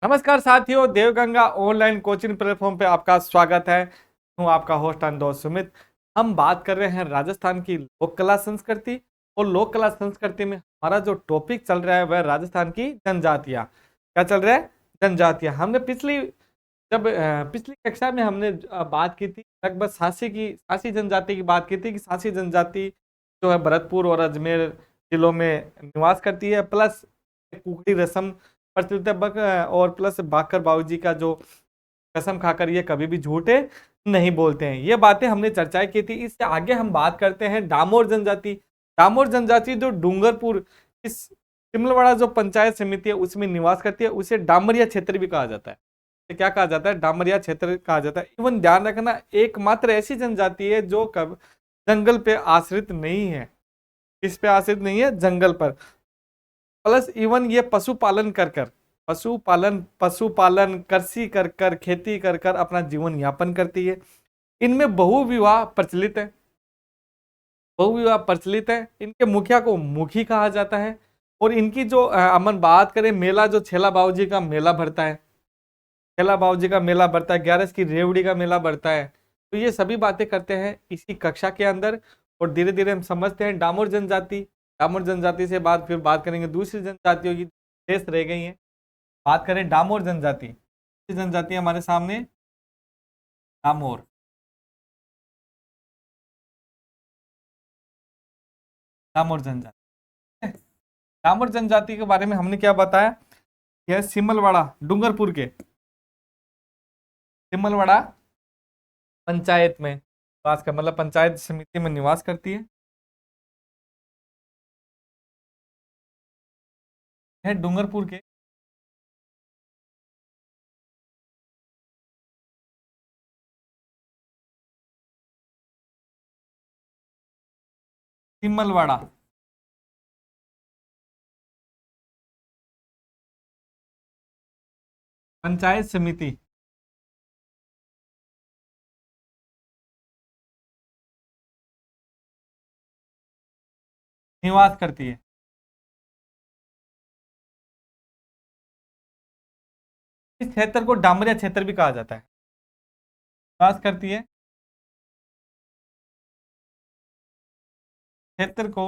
नमस्कार साथियों, Devganga online coaching platform पे आपका स्वागत है। हूँ आपका होस्ट एंड दोस्त सुमित। हम बात कर रहे हैं राजस्थान की लोक कला संस्कृति और लोक कला संस्कृति में हमारा जो टॉपिक चल रहा है वह राजस्थान की जनजातियाँ। क्या चल रहा है? जनजातियाँ। हमने पिछली कक्षा में हमने बात की थी लगभग सासी जनजाति की बात की थी कि सासी जनजाति जो है भरतपुर और अजमेर जिलों में निवास करती है, प्लस कुकड़ी रस्म प्रचलित है और प्लस बाकर बाबूजी का जो कसम खाकर ये कभी भी झूठे नहीं बोलते हैं। ये बातें हमने चर्चाएं की थी। इससे आगे हम बात करते हैं डामोर जनजाति। डामोर जनजाति जो डूंगरपुर इस सिमलवाड़ा जो पंचायत समिति है उसमें निवास करती है, उसे डामरिया क्षेत्र भी कहा जाता है। तो क्या कहा जाता है? डामरिया क्षेत्र कहा जाता है। इवन ध्यान रखना, एकमात्र ऐसी जनजाति है जो कब जंगल पे आश्रित नहीं है। किस पे आश्रित नहीं है? जंगल पर। प्लस इवन ये पशुपालन कृषि कर कर खेती कर कर अपना जीवन यापन करती है। इनमें बहुविवाह प्रचलित है। इनके मुखिया को मुखी कहा जाता है। और इनकी जो अमन बात करें, मेला जो छेला बाबूजी का मेला भरता है, छेला बाबूजी का मेला भरता है, ग्यारस की रेवड़ी का मेला भरता है। तो ये सभी बातें करते हैं इसी कक्षा के अंदर। और धीरे धीरे हम समझते हैं डामोर जनजाति से फिर बात करेंगे दूसरी जनजातियों की शेष रह गई हैं। बात करें डामोर जनजाति, जनजाति हमारे सामने डामोर। डामोर जनजाति, डामोर जनजाति के बारे में हमने क्या बताया? यह सिमलवाड़ा डूंगरपुर के सिमलवाड़ा पंचायत में निवास कर मतलब पंचायत समिति में निवास करती है। यह डूंगरपुर के सिमलवाड़ा पंचायत समिति निवास करती है। इस क्षेत्र को डामरिया क्षेत्र भी कहा जाता है। निवास करती है क्षेत्र को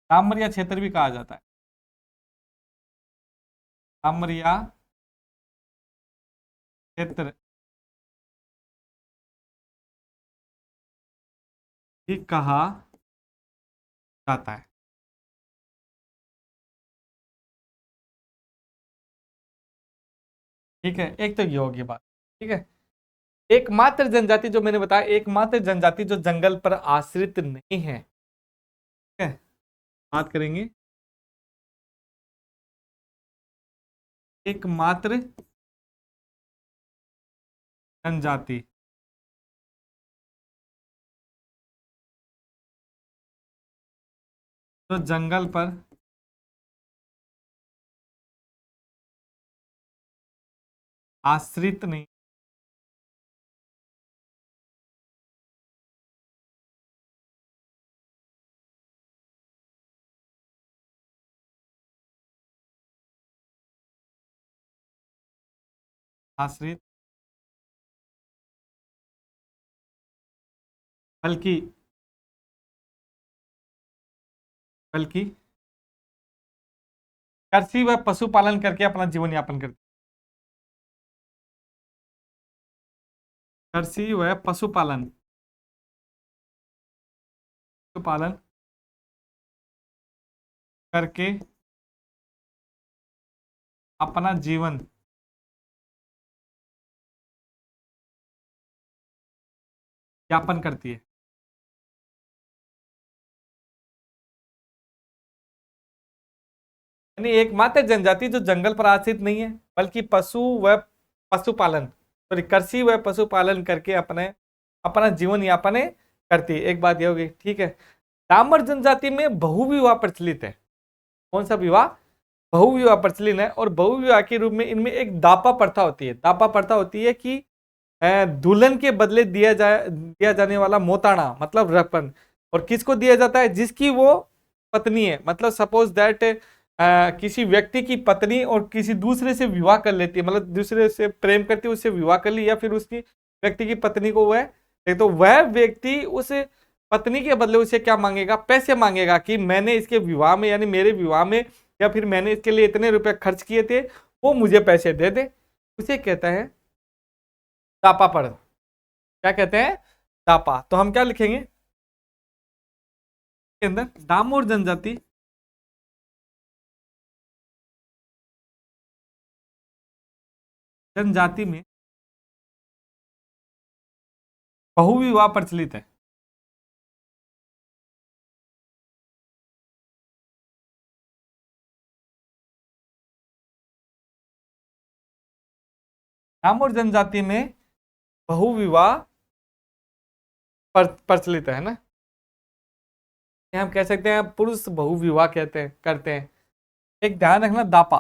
डामरिया क्षेत्र भी कहा जाता है। डामरिया क्षेत्र भी कहा जाता है। ठीक है, एक तो ये होगी बात। ठीक है, एकमात्र जनजाति जो मैंने बताया, एकमात्र जनजाति जो जंगल पर आश्रित नहीं है। ठीक है, बात करेंगे एकमात्र जनजाति जो जंगल पर आश्रित नहीं। आश्रित बल्कि बल्कि कृषि व पशुपालन करके अपना जीवन यापन करती। कृषि व पशुपालन पशुपालन करके अपना जीवन यापन करती है। यानी एकमात्र जनजाति जो जंगल पर आश्रित नहीं है, बल्कि पशुपालन सॉरी कृषि व पशुपालन करके अपने अपना जीवन यापन करती है। एक बात यह होगी। ठीक है, डामर जनजाति में बहुविवाह प्रचलित है। कौन सा विवाह? बहुविवाह प्रचलित है। और बहुविवाह के रूप में इनमें एक दापा प्रथा होती है। दापा प्रथा होती है कि दुल्हन के बदले दिया जाने वाला मोताना मतलब रपन। और किसको दिया जाता है? जिसकी वो पत्नी है। मतलब सपोज दैट किसी व्यक्ति की पत्नी और किसी दूसरे से विवाह कर लेती है, मतलब दूसरे से प्रेम करती है, उससे विवाह कर ली, या फिर उसकी व्यक्ति की पत्नी को वह, तो वह व्यक्ति उस पत्नी के बदले उसे क्या मांगेगा, पैसे मांगेगा कि मैंने इसके विवाह में, यानी मेरे विवाह में, या फिर मैंने इसके लिए इतने रुपए खर्च किए थे, वो मुझे पैसे दे दे। उसे कहता है दापा पड़। क्या कहते हैं, दापा। तो हम क्या लिखेंगे के अंदर, दामोर जनजाति जनजाति में बहुविवाह प्रचलित है। दामोर जनजाति में बहुविवाह प्रचलित है ना। हम कह सकते हैं पुरुष बहुविवाह कहते हैं, करते हैं। एक ध्यान रखना, दापा,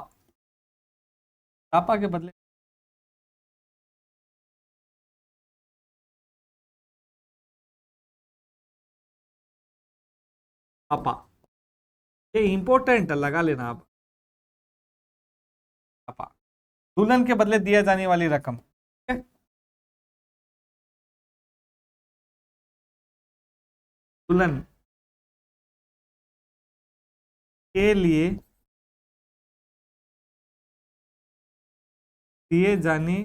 दापा के बदले दापा, ये इंपॉर्टेंट लगा लेना आप। दापा, दुल्हन के बदले दिया जाने वाली रकम, ठीक है? दुल्हन के लिए दिए जाने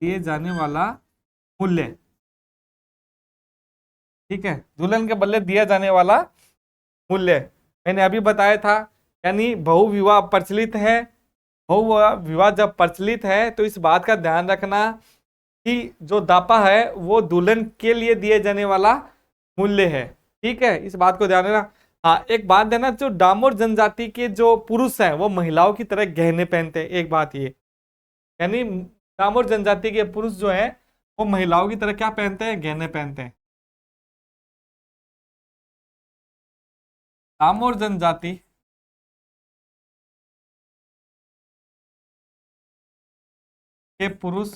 दिए जाने वाला मूल्य, ठीक है, दुल्हन के बदले दिया जाने वाला मूल्य। मैंने अभी बताया था, यानी बहुविवाह प्रचलित है। बहुविवाह जब प्रचलित है तो इस बात का ध्यान रखना कि जो दापा है वो दुल्हन के लिए दिए जाने वाला मूल्य है, ठीक है, इस बात को ध्यान रखना। हाँ, एक बात देना, जो डामोर जनजाति के जो पुरुष हैं वो महिलाओं की तरह गहने पहनते हैं, एक बात ये, यानी डामोर जनजाति के पुरुष जो है वो महिलाओं की तरह क्या पहनते हैं, गहने पहनते हैं। डामोर जनजाति के पुरुष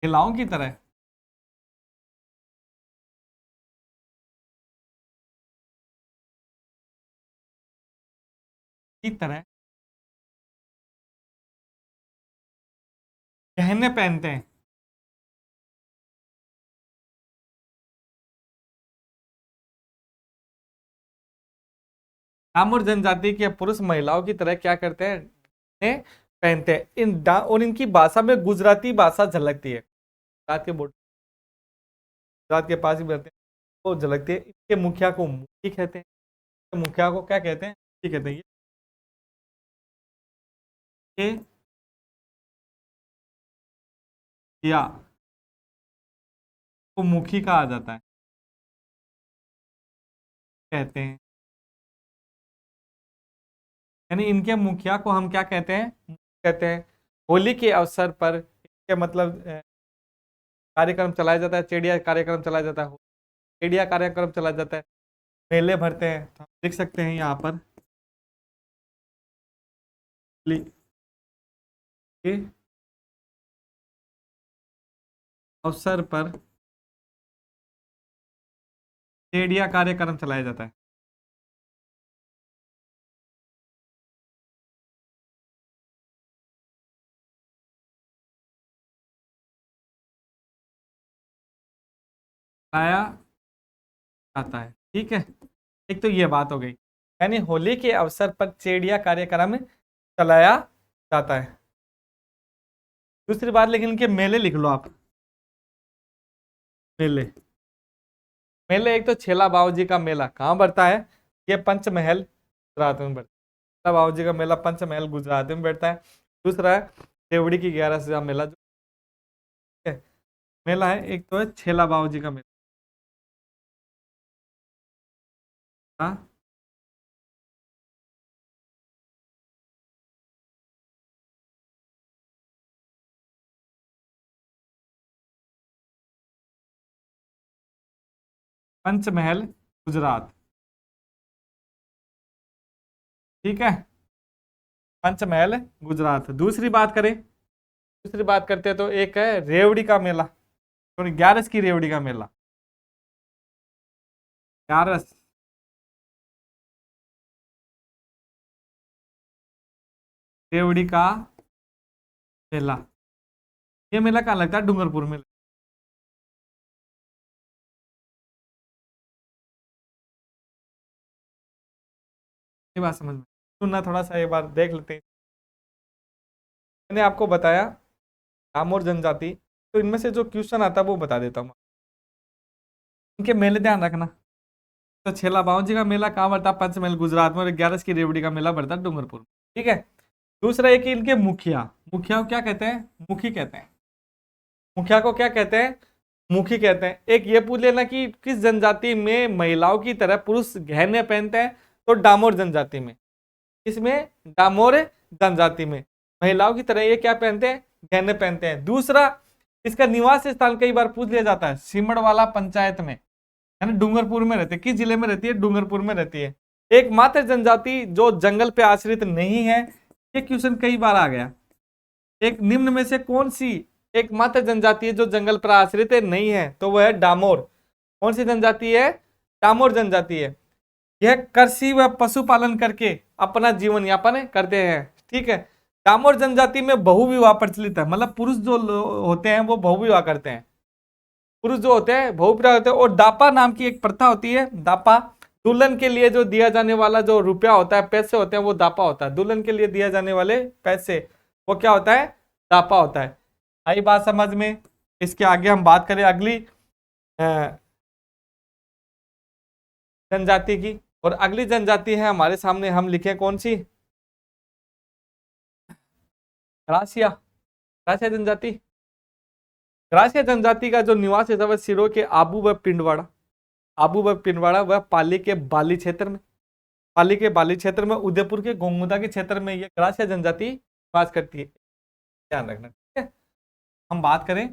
महिलाओं की तरह गहने पहनते हैं। डामोर जनजाति के पुरुष महिलाओं की तरह क्या करते हैं, गहने पहनते हैं। और इनकी भाषा में गुजराती भाषा झलकती है। गुजरात के गुजरात के पास ही रहते हैं, वो झलकती है। इनके मुखिया को मुखी कहते हैं। मुखिया को क्या कहते हैं, मुखी कहते हैं। ये या को मुखी कहा जाता है, कहते हैं, यानी इनके मुखिया को हम क्या कहते हैं, कहते हैं। होली के अवसर पर इनके मतलब कार्यक्रम चलाया जाता है, चेड़िया कार्यक्रम चलाया जाता है, चेड़िया कार्यक्रम चलाया जाता है, मेले भरते हैं। तो हम लिख सकते हैं यहाँ पर होली के अवसर पर चेड़िया कार्यक्रम चलाया जाता है। चलाया जाता है, ठीक है। एक तो ये बात हो गई, यानी होली के अवसर पर चेड़िया कार्यक्रम चलाया जाता है। दूसरी बात, लेकिन इनके मेले लिख लो आप। मेले, मेले एक तो छेला बाबूजी का मेला कहाँ बढ़ता है, ये पंचमहल गुजरात में बढ़ता है। छेला बाबूजी का मेला पंचमहल गुजरात में बैठता है। दूसरा है देवड़ी की 11 सजा मेला, जो है मेला है। एक तो है छेला बाबूजी का मेला, हाँ, पंचमहल गुजरात, ठीक है, पंचमहल गुजरात। दूसरी बात करें, दूसरी बात करते हैं तो एक है रेवड़ी का मेला। और ग्यारस की रेवड़ी का मेला, ग्यारस, रेवड़ी का मेला, ये मेला कहाँ लगता है? डूंगरपुर में। ये बात समझ में, सुनना थोड़ा सा एक बार देख लेते हैं। मैंने आपको बताया नाम और जनजाति, तो इनमें से जो क्वेश्चन आता है वो बता देता हूँ। इनके मेले ध्यान रखना। तो छेला बावन का मेला कहाँ बढ़ता है? पंचमहल गुजरात में। और ग्यारस की रेवड़ी का मेला बढ़ता है डूंगरपुर में। ठीक है। दूसरा एक इनके मुखिया, मुखिया को क्या कहते हैं? मुखी कहते हैं। मुखिया को क्या कहते हैं? मुखी कहते हैं। एक ये पूछ लेना कि किस जनजाति में महिलाओं की तरह पुरुष गहने पहनते हैं? तो डामोर जनजाति में। इसमें डामोर जनजाति में महिलाओं की तरह ये क्या पहनते हैं? गहने पहनते हैं। दूसरा, इसका निवास स्थान कई बार पूछ लिया जाता है, सिमड़वाला पंचायत में, है ना, डूंगरपुर में रहती है। किस जिले में रहती है? डूंगरपुर में रहती है। एकमात्र जनजाति जो जंगल पे आश्रित नहीं है, ये क्वेश्चन कई बार आ गया। एक निम्न में से कौन सी एकमात्र जनजाति है जो जंगल पर आश्रित है नहीं है? तो वह है डामोर। कौन सी जनजाति है? डामोर जनजाति है। यह कृषि व पशुपालन करके अपना जीवन यापन करते हैं। ठीक है। डामोर जनजाति में बहुविवाह प्रचलित है, मतलब पुरुष जो होते हैं वो बहुविवाह करते हैं। पुरुष जो होते हैं बहुविवाह होते हैं। और दापा नाम की एक प्रथा होती है। दापा, दुल्हन के लिए जो दिया जाने वाला जो रुपया होता है, पैसे होते हैं, वो दापा होता है। दुल्हन के लिए दिया जाने वाले पैसे, वो क्या होता है? दापा होता है। आई बात समझ में? इसके आगे हम बात करें अगली जनजाति की। और अगली जनजाति है हमारे सामने, हम लिखे कौन सी? ग्रासिया। ग्रासिया जनजाति। ग्रासिया जनजाति का जो निवास है वह सिरों के आबू व पिंडवाड़ा, आबू व पिंडवाड़ा वह पाली के बाली क्षेत्र में, पाली के बाली क्षेत्र में, उदयपुर के गोंगुदा के क्षेत्र में ये ग्रासिया जनजाति निवास करती है। ध्यान रखना। ठीक है। हम बात करें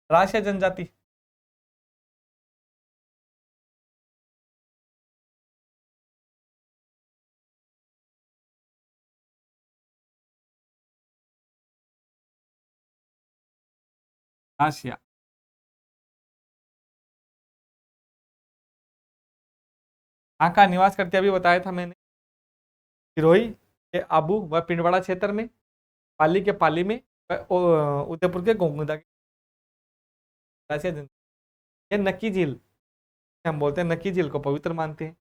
ग्रासिया जनजाति। ग्रासिया कहाँ का निवास करती है? अभी बताया था मैंने, सिरोही के आबू व पिंडवाड़ा क्षेत्र में, पाली के पाली में, उदयपुर के गोंगुदा के। ग्रासिया जनजाति, ये नक्की झील, हम बोलते हैं नक्की झील को पवित्र मानते हैं।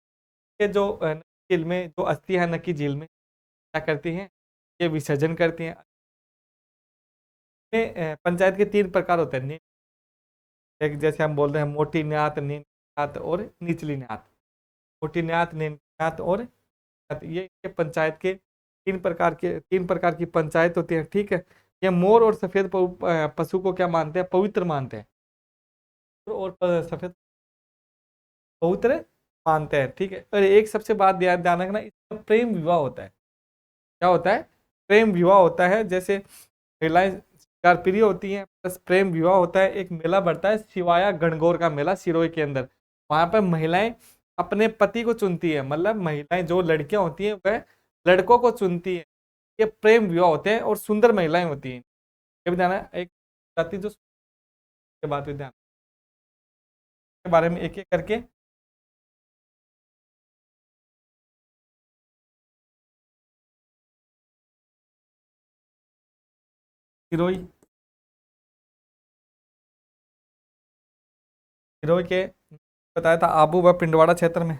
ये जो नक्की झील में जो अस्थि है, नक्की झील में क्या करती हैं? ये विसर्जन करती हैं। पंचायत के 3 प्रकार होते हैं। एक जैसे हम बोल रहे हैं मोटी न्यात, नीच न्यात और निचली न्यात। मोटी न्यात, नीच न्यात और न्यात, ये पंचायत के 3 प्रकार की पंचायत होती है। ठीक है। ये मोर और सफेद पशु को क्या मानते हैं? पवित्र मानते हैं। और सफेद पवित्र मानते हैं। ठीक है। और एक सबसे बात ध्यान ध्यान रखना, इसमें प्रेम विवाह होता है। क्या होता है? प्रेम विवाह होता है। जैसे महिलाएं शिकार प्रिय होती हैं, प्लस प्रेम विवाह होता है। एक मेला बढ़ता है शिवाया गणगौर का मेला सिरोही के अंदर। वहां पर महिलाएं अपने पति को चुनती है, मतलब महिलाएं जो लड़कियां होती हैं वह लड़कों को चुनती है। ये प्रेम विवाह होते हैं और सुंदर महिलाएं होती हैं। ये भी ध्यान है। एक जाति जो के बात भी ध्यान के बारे में एक एक करके। सिरोही, सिरोही के बताया था आबू व पिंडवाड़ा क्षेत्र में,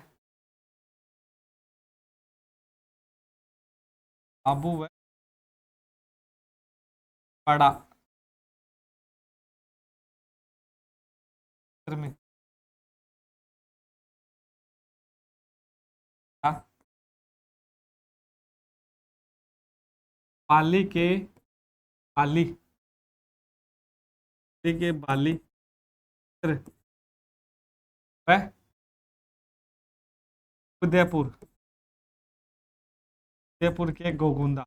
आबू व पाड़ा क्षेत्र में। हाँ, पाली के पाली, पाली के बाली क्षेत्र व उदयपुर, उदयपुर के गोगुंदा,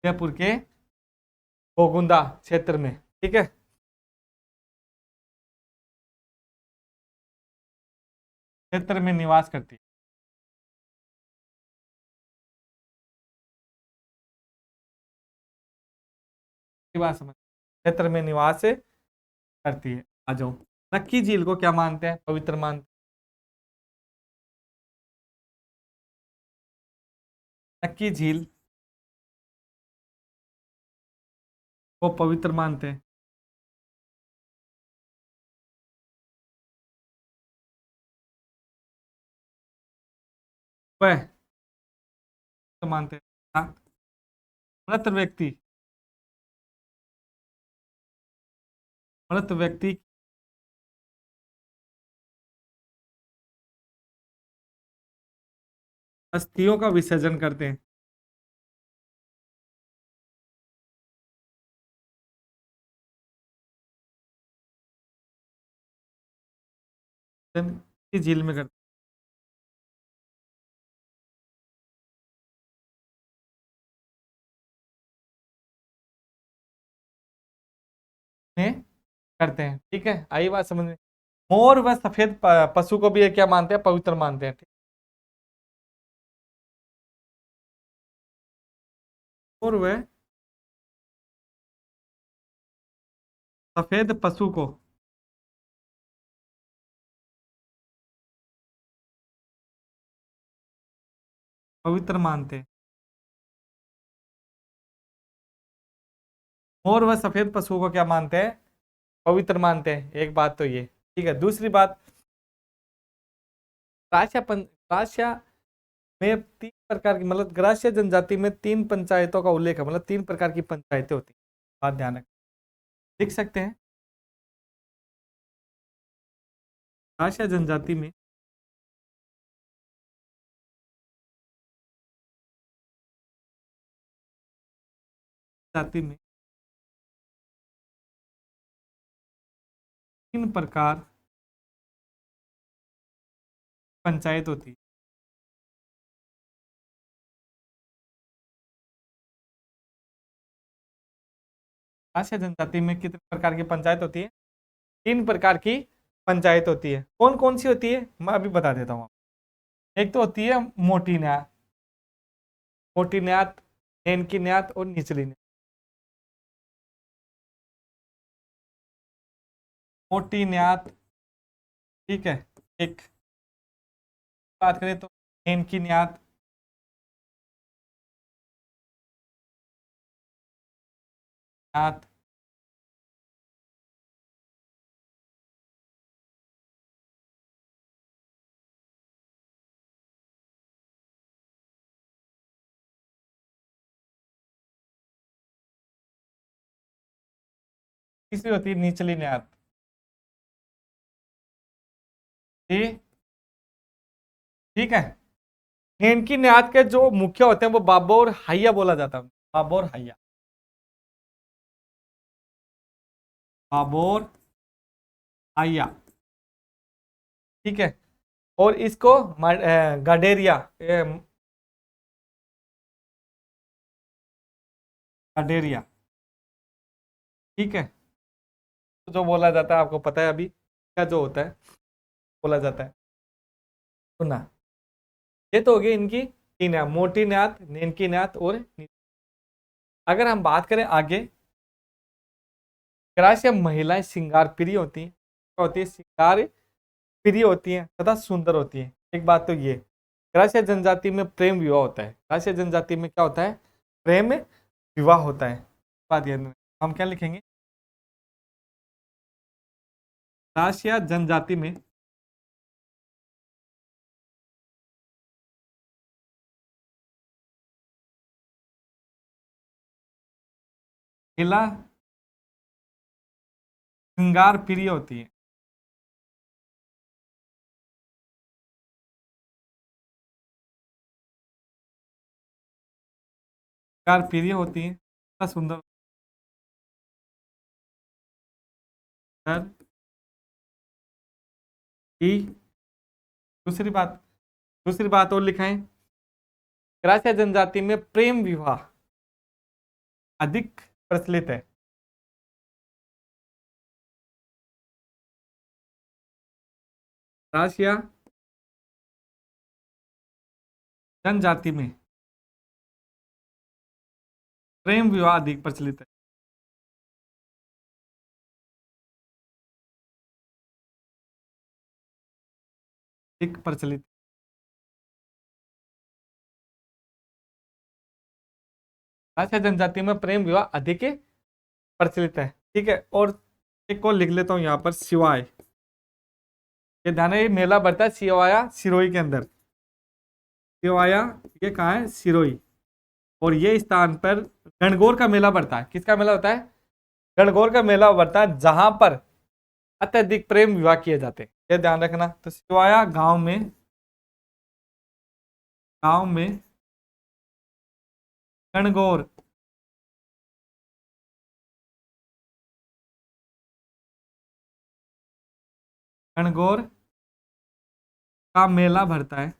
उदयपुर के गोगुंदा क्षेत्र में। ठीक है। क्षेत्र में निवास करती है। ये बात समझ। क्षेत्र में निवास करती है। आ जाओ, नक्की झील को क्या मानते हैं, पवित्र मानते हैं? नक्की झील को पवित्र मानते हैं। वह तो मानते हैं। हाँ, मृत व्यक्ति, मृत व्यक्ति अस्थियों का विसर्जन करते हैं। नक्की झील में करते हैं, करते हैं। ठीक है, आई बात समझ में। मोर व सफेद पशु को भी ये क्या मानते हैं, पवित्र मानते हैं। ठीक, मोर व सफेद पशु को पवित्र मानते हैं। मोर व सफेद पशु को क्या मानते हैं, पवित्र मानते हैं। एक बात तो ये। ठीक है, दूसरी बात, ग्रास्या में तीन प्रकार की, मतलब ग्रास्या जनजाति में तीन पंचायतों का उल्लेख है, मतलब तीन प्रकार की पंचायतें होती हैं। बात ध्यान रखें, लिख सकते हैं। ग्रास्या जनजाति में जाति में तीन प्रकार पंचायत होती है। ग्रास्या जनजाति में कितने प्रकार की पंचायत होती है, तीन प्रकार की पंचायत होती है। कौन कौन सी होती है, मैं अभी बता देता हूँ। एक तो होती है मोटी न्यात, मोटी न्यात, नेनकी न्यात और निचली न्यात। मोटी न्यात, ठीक है, एक बात करें तो नेनकी न्यात, न्यात, तीसरी होती है निचली न्यात। ठीक, ठीक है। नेनकी न्यात के जो मुख्य होते हैं वो बाबो और हैया बोला जाता है, बाबो और हैया, बाबो और हैया। ठीक है, और इसको गडेरिया, गडेरिया, ठीक है। तो जो बोला जाता है आपको पता है अभी क्या जो होता है, बोला जाता है, सुना। ये तो हो गई इनकी तीन है, मोटी न्यात, नेनकी न्यात और अगर हम बात करें आगे, ग्रास्य महिलाएं श्रृंगार प्रिय होती हैं। क्या होती है, श्रृंगार प्रिय होती हैं तथा सुंदर होती हैं। एक बात तो ये, ग्रास्य जनजाति में प्रेम विवाह होता है। ग्रास्य जनजाति में क्या होता है, प्रेम विवाह होता है। बात ये, हम क्या लिखेंगे, ग्रास्य जनजाति में महिला श्रृंगार प्रिय होती है। श्रृंगार प्रिय होती है तथा सुंदर, सर की। दूसरी बात, दूसरी बात और लिखाएं, ग्रास्य जनजाति में प्रेम विवाह अधिक प्रचलित है। ग्रास्य जनजाति में प्रेम विवाह अधिक प्रचलित है। अधिक प्रचलित। अच्छा, जनजाति में प्रेम विवाह अधिक प्रचलित है। ठीक है, और एक को लिख लेता हूँ यहाँ पर, सिवाय। ये ध्यान है, ये मेला बढ़ता है सिवाया सिरोही के अंदर। सिवाया ये कहाँ है? सिरोही। और ये स्थान पर गणगौर का मेला बढ़ता है। किसका मेला होता है? गणगौर का मेला बढ़ता है, जहां पर अत्यधिक प्रेम विवाह किए जाते हैं। ये ध्यान रखना। तो सिवाया गांव में गणगौर गणगौर का मेला भरता है,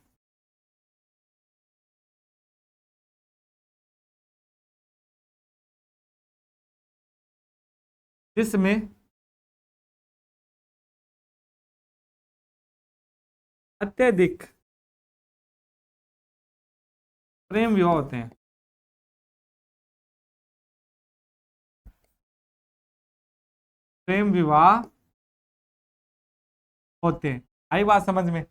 जिसमें अत्यधिक प्रेम विवाह होते हैं। प्रेम विवाह होते हैं। आई बात समझ में?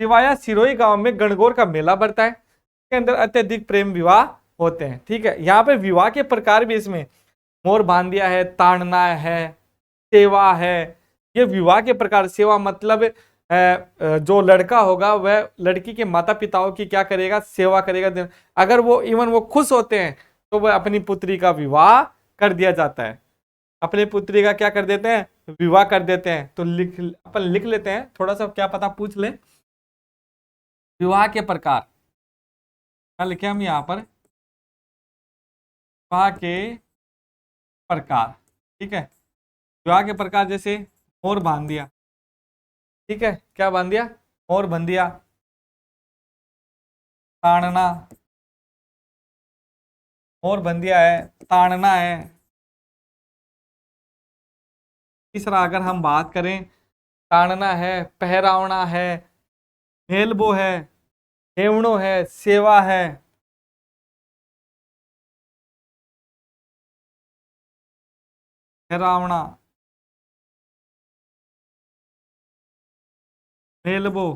सिवाया सिरोही गांव में गणगौर का मेला बढ़ता है, के अंदर अत्यधिक प्रेम विवाह होते हैं। ठीक है, यहाँ पे विवाह के प्रकार भी इसमें मोर बांधिया है, ताड़ना है, सेवा है। ये विवाह के प्रकार। सेवा मतलब जो लड़का होगा वह लड़की के माता पिताओं की क्या करेगा? सेवा करेगा। अगर वो इवन वो खुश होते हैं तो वह अपनी पुत्री का विवाह कर दिया जाता है। अपनी पुत्री का क्या कर देते हैं? विवाह कर देते हैं। तो अपन लिख लेते हैं, थोड़ा सा क्या पता पूछ ले। विवाह के प्रकार क्या लिखे हम यहाँ पर? विवाह के प्रकार। ठीक है, विवाह के प्रकार जैसे मोर बांध दिया। ठीक है, क्या बांध दिया? मोर बंध दिया। ताड़ना, मोर बंध दिया है, ताड़ना है। तीसरा अगर हम बात करें, ताड़ना है, पहरावना है, हेलबो है, हेवणो है, सेवा है। पहरावना, हेलबो,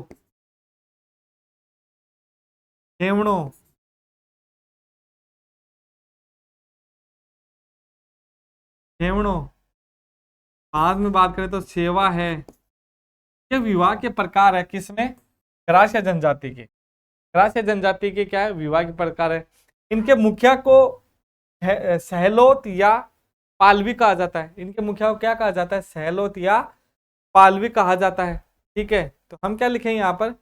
हेवणो, हेवणो। बाद में बात करें तो सेवा है। ये विवाह के प्रकार है, किसमें? ग्रास्य जनजाति के। ग्रास्य जनजाति के क्या है? विवाह के प्रकार है। इनके मुखिया को सहलोत या पालवी कहा जाता है। इनके मुखिया को क्या कहा जाता है? सहलोत या पालवी कहा जाता है। ठीक है, तो हम क्या लिखेंगे यहाँ पर?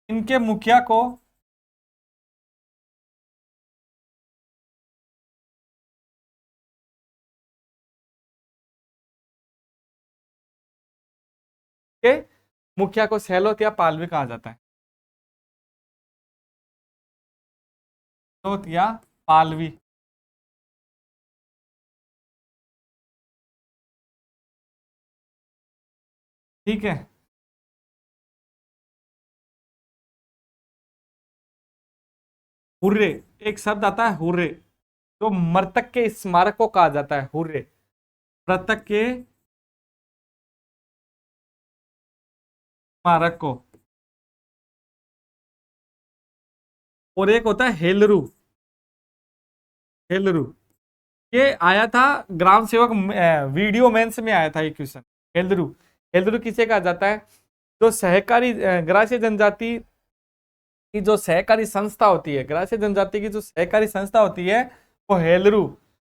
इनके मुखिया को के मुखिया को सहलोत या पालवी कहा जाता है। सहलोत या पालवी। ठीक है, हुर्रे, एक शब्द आता है हुर्रे, जो मृतक के स्मारक को कहा जाता है। हुर्रे, मृतक के स्मारक को। और एक होता है हेलरू। हेलरू ये आया था ग्राम सेवक वीडियो मेंस में आया था ये क्वेश्चन। हेलरू, हेलरू किसे कहा जाता है? जो सहकारी ग्रासीय जनजाति की जो सहकारी संस्था होती है, ग्रासीय जनजाति की जो सहकारी संस्था होती है, वो हेलरू।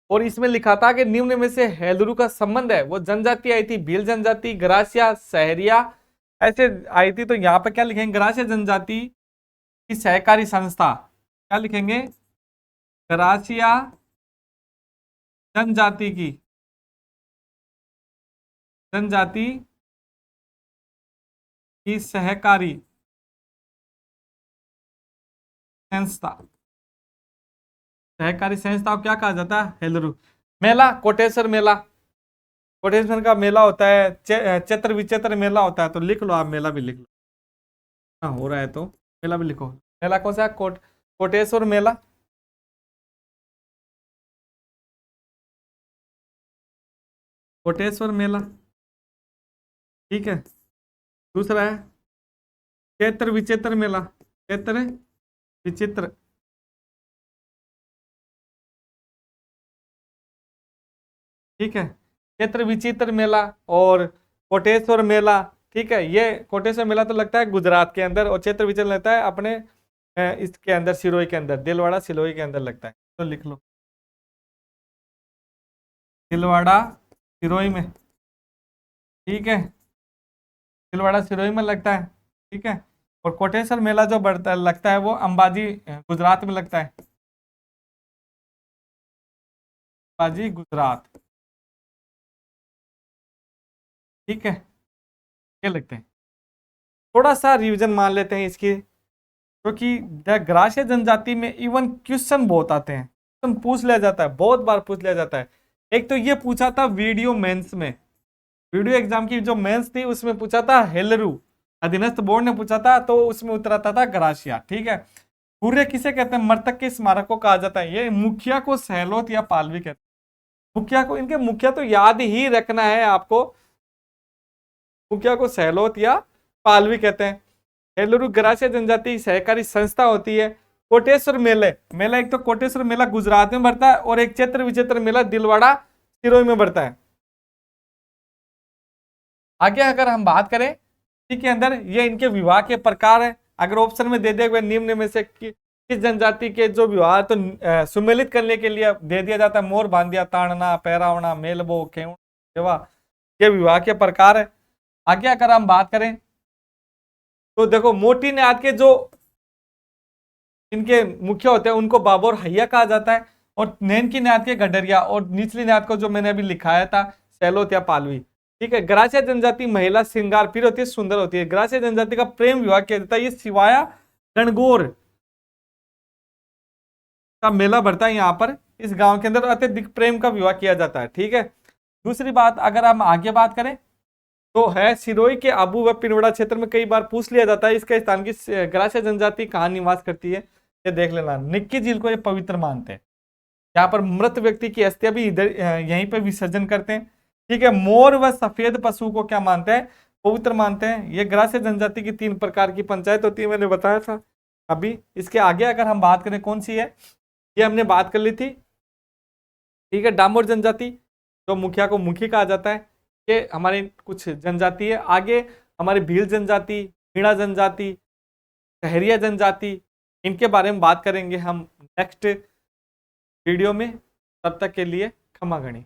और इसमें लिखा था कि निम्न में से हेलरू का संबंध है। वो जनजाति आई थी भील जनजाति, ग्रासिया, सहरिया ऐसे आई थी। तो यहाँ पे क्या लिखेंगे? ग्रासीय जनजाति की सहकारी संस्था। क्या लिखेंगे? ग्रासिया जनजाति की जनजाति की सहकारी संस्था। सहकारी संस्था को क्या कहा जाता है? हेलरू। मेला, कोटेश्वर मेला। कोटेश्वर का मेला होता है, चैत्र विचित्र मेला होता है। तो लिख लो आप, मेला भी लिख लो। हाँ, हो रहा है तो मेला भी लिखो। मेला कौन सा है? कोटेश्वर मेला। कोटेश्वर मेला, ठीक है। दूसरा है चैत्र विचित्र मेला, चैत्र विचित्र, ठीक है। चैत्र विचित्र मेला और कोटेश्वर मेला, ठीक है। ये कोटेश्वर मेला तो लगता है गुजरात के अंदर, और चैत्र विचित्र लगता है अपने इसके अंदर, सिरोही के अंदर, दिलवाड़ा सिरोही के अंदर लगता है। तो लिख लो, दिलवाड़ा सिरोही में, ठीक है। दिलवाड़ा सिरोही में लगता है, ठीक है। और कोटेश्वर मेला जो बढ़ता है लगता है वो अंबाजी गुजरात में लगता है, अंबाजी गुजरात, ठीक है। ये लगते हैं। थोड़ा सा रिवीजन मान लेते हैं इसकी, क्योंकि ग्राह्य जनजाति में इवन क्वेश्चन बहुत आते हैं, क्वेश्चन पूछ लिया जाता है, बहुत बार पूछ लिया जाता है। एक तो ये पूछा था वीडियो मेंस में, वीडियो एग्जाम की जो मेंस थी उसमें पूछा था हेलरू, अधीनस्थ बोर्ड ने पूछा था, तो उसमें उतराता था ग्राशिया, ठीक है। सूर्य किसे कहते हैं, मृतक के स्मारक को कहा जाता है। ये मुखिया को सहलोत या पालवी कहते हैं। मुखिया को, इनके मुखिया तो याद ही रखना है आपको, मुखिया को सहलोत या पालवी कहते हैं। हेलरू ग्रासिया जनजाति सहकारी संस्था होती है। कोटेश्वर मेले, मेला एक तो कोटेश्वर मेला गुजरात में बढ़ता है, और एक चैत्र विचित्र मेला दिलवाड़ा सिरोही में बढ़ता है। आगे अगर हम बात करें इसी के अंदर, ये इनके विवाह के प्रकार है। अगर ऑप्शन में दे दिया गया निम्न में से किस जनजाति के जो विवाह तो सुमेलित करने के लिए दे दिया जाता है, मोर बांधिया, ताड़ना, पैरावना, मेलबो, केवण, ये विवाह के प्रकार है। आगे अगर हम बात करें तो देखो, मोटी न्यात के जो इनके मुखिया होते हैं उनको बाबोर हैया कहा जाता है, और नैन की न्यात के गडरिया, और निचली न्यात को जो मैंने अभी लिखाया था सैलोत या पालवी, ठीक है। ग्रासिया जनजाति महिला श्रृंगार फिर होती है, सुंदर होती है। ग्रासिया जनजाति का प्रेम विवाह किया जाता है। ये सिवाया गणगौर का मेला बढ़ता है यहाँ पर, इस गांव के अंदर अत्यधिक प्रेम का विवाह किया जाता है, ठीक है। दूसरी बात अगर हम आगे बात करें तो है सिरोही के आबू व पिनवड़ा क्षेत्र में कई बार पूछ लिया जाता है इसके स्थान की ग्रासिया जनजाति कहाँ निवास करती है, ये देख लेना। निक्की झील को ये पवित्र मानते हैं, यहाँ पर मृत व्यक्ति की अस्थियां भी इधर यहीं पे विसर्जन करते हैं, ठीक है। मोर व सफेद पशु को क्या मानते हैं, पवित्र मानते हैं। ये ग्रासिया जनजाति की 3 प्रकार की पंचायत होती है, मैंने बताया था अभी। इसके आगे अगर हम बात करें कौन सी है, ये हमने बात कर ली थी, ठीक है। डामोर जनजाति, जो मुखिया को मुखी कहा जाता है, ये हमारी कुछ जनजाति है। आगे हमारी भील जनजाति, मीणा जनजाति, सहरिया जनजाति, इनके बारे में बात करेंगे हम नेक्स्ट वीडियो में। तब तक के लिए क्षमा गणी।